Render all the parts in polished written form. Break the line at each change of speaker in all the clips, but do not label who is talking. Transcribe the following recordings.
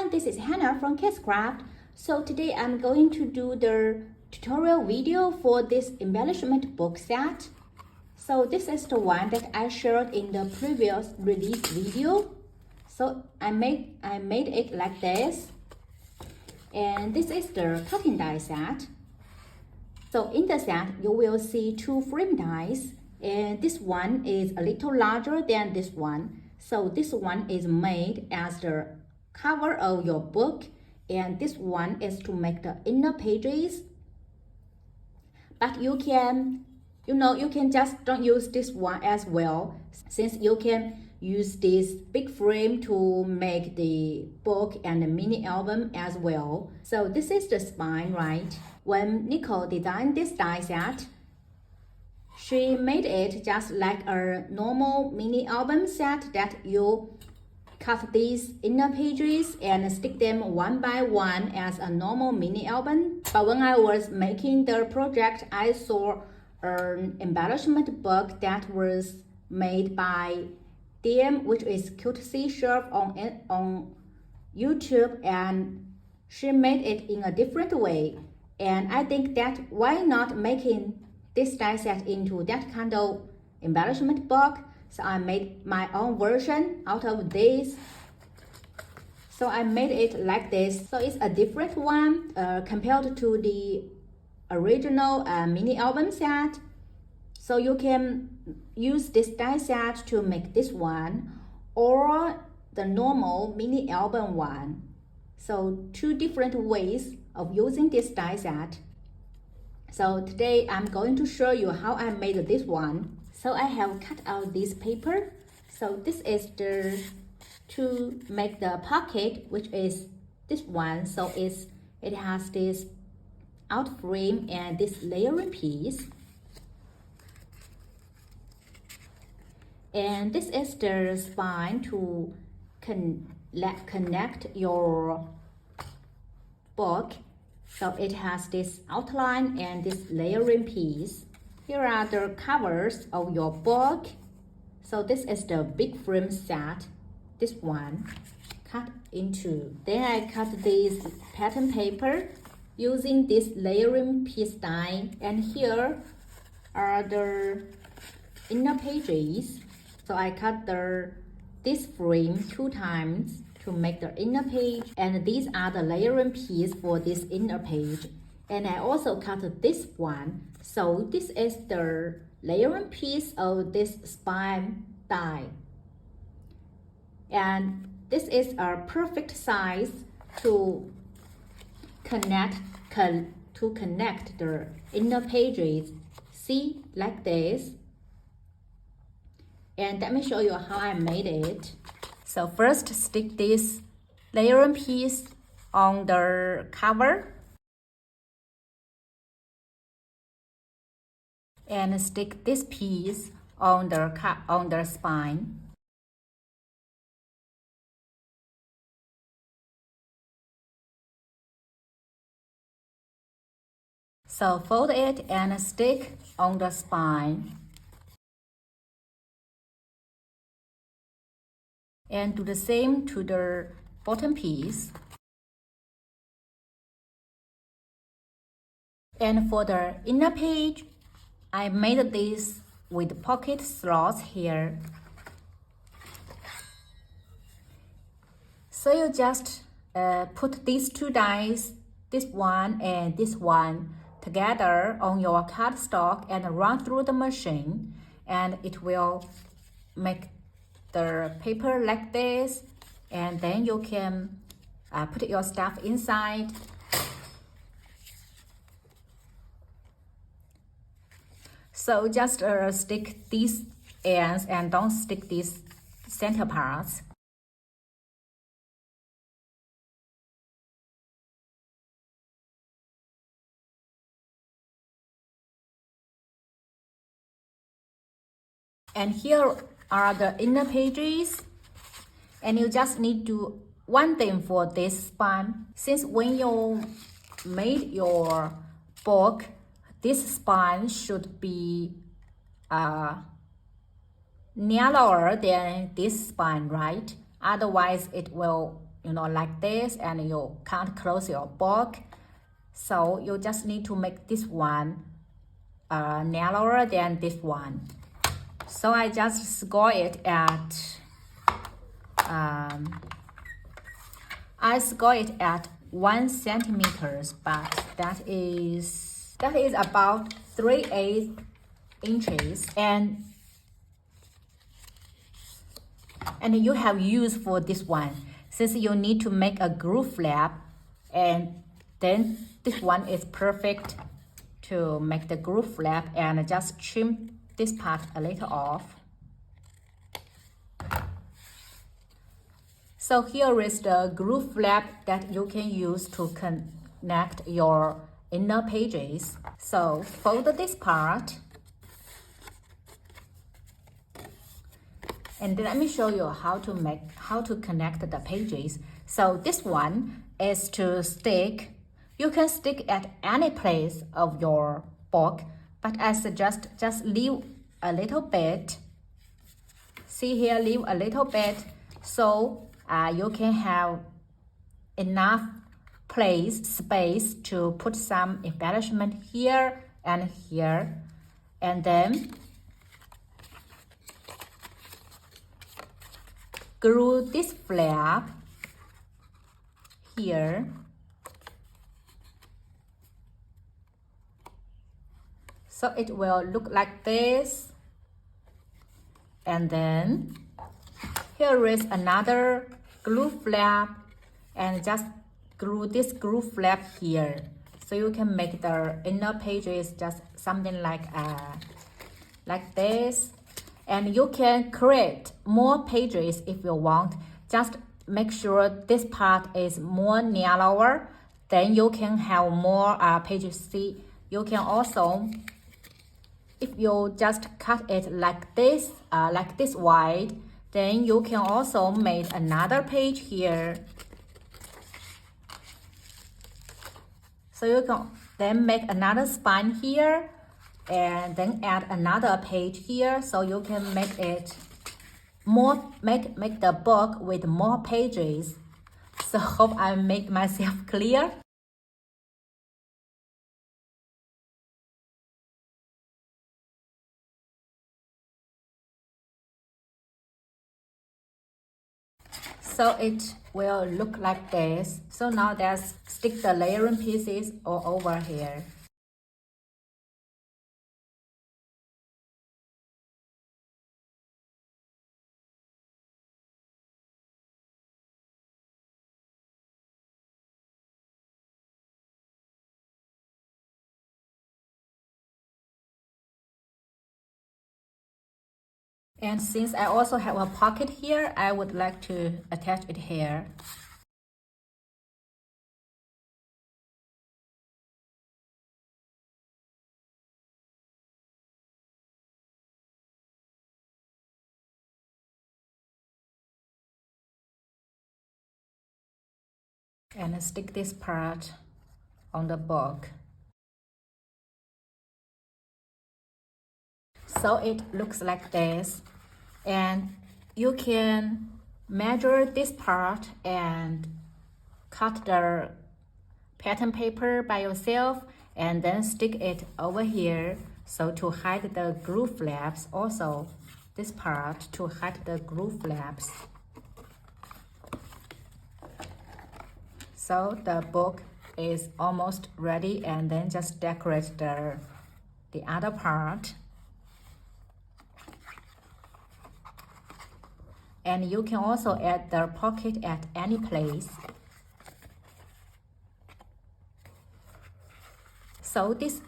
everyone, this is Hannah from KSCRAFT. So today I'm going to do the tutorial video for this embellishment book set. So this is the one that I shared in the previous release video. So I made it like this. And this is the cutting die set. So in the set, you will see two frame dies. And this one is a little larger than this one. So this one is made as the cover of your book, and this one is to make the inner pages. But you can just don't use this one as well, since you can use this big frame to make the book and the mini album as well. So this is the spine, right? When Nicole designed this die set, she made it just like a normal mini album set that you cut these inner pages and stick them one by one as a normal mini album. But when I was making the project, I saw an embellishment book that was made by DM, which is KSCRAFT on YouTube, and she made it in a different way. And I think that why not making this die set into that kind of embellishment book? So I made my own version out of this. So I made it like this. So it's a different one compared to the original mini album set. So you can use this die set to make this one or the normal mini album one. So two different ways of using this die set. So today I'm going to show you how I made this one. So I have cut out this paper. So this is to make the pocket, which is this one. So it has this out frame and this layering piece. And this is the spine to connect your book. So it has this outline and this layering piece. Here are the covers of your book. So this is the big frame set. This one cut into. Then I cut this pattern paper using this layering piece die. And here are the inner pages. So I cut this frame 2 times to make the inner page, and these are the layering piece for this inner page. And I also cut this one. So this is the layering piece of this spine die. And this is a perfect size to connect the inner pages. See, like this. And let me show you how I made it. So first, stick this layering piece on the cover. And stick this piece on the spine. So fold it and stick on the spine. And do the same to the bottom piece. And for the inner page, I made this with pocket slots here. So you just put these 2 dies, this one and this one, together on your cardstock and run through the machine, and it will make the paper like this. And then you can put your stuff inside. So just stick these ends and don't stick these center parts. And here are the inner pages. And you just need to do one thing for this spine. Since when you made your book, this spine should be narrower than this spine, right? Otherwise, it will like this, and you can't close your book. So you just need to make this one narrower than this one. So I just score it at 1 centimeters, but that is about 3/8 inches, and you have use for this one since you need to make a groove flap, and then this one is perfect to make the groove flap, and just trim this part a little off. So here is the groove flap that you can use to connect your inner pages. So fold this part, and let me show you how to connect the pages. So this one is to stick. You can stick at any place of your book, but I suggest just leave a little bit. See here, leave a little bit, so you can have enough space to put some embellishment here and here, and then glue this flap here. So it will look like this, and then here is another glue flap, and just glue this glue flap here, so you can make the inner pages just something like this. And you can create more pages if you want. Just make sure this part is more narrower, then you can have more pages. See, you can also, if you just cut it like this wide, then you can also make another page here. So you can then make another spine here, and then add another page here, so you can make it more, make the book with more pages. So hope I make myself clear. So it will look like this. So now let's stick the layering pieces all over here. And since I also have a pocket here, I would like to attach it here. And stick this part on the book. So it looks like this, and you can measure this part and cut the pattern paper by yourself, and then stick it over here, so to hide the groove flaps. Also this part to hide the groove flaps. So the book is almost ready, and then just decorate the other part. And you can also add the pocket at any place. So this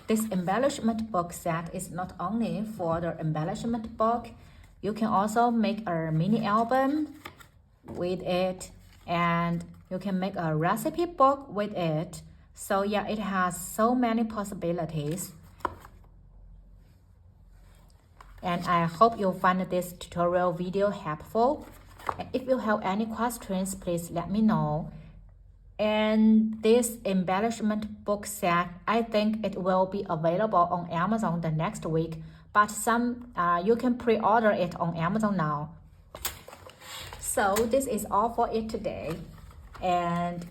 embellishment book set is not only for the embellishment book. You can also make a mini album with it, and you can make a recipe book with it. So yeah, it has so many possibilities. And I hope you find this tutorial video helpful. If you have any questions, please let me know. And this embellishment book set, I think it will be available on Amazon the next week, but you can pre-order it on Amazon now. So this is all for it today, and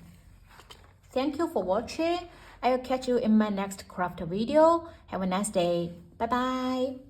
thank you for watching. I will catch you in my next craft video. Have a nice day. Bye bye.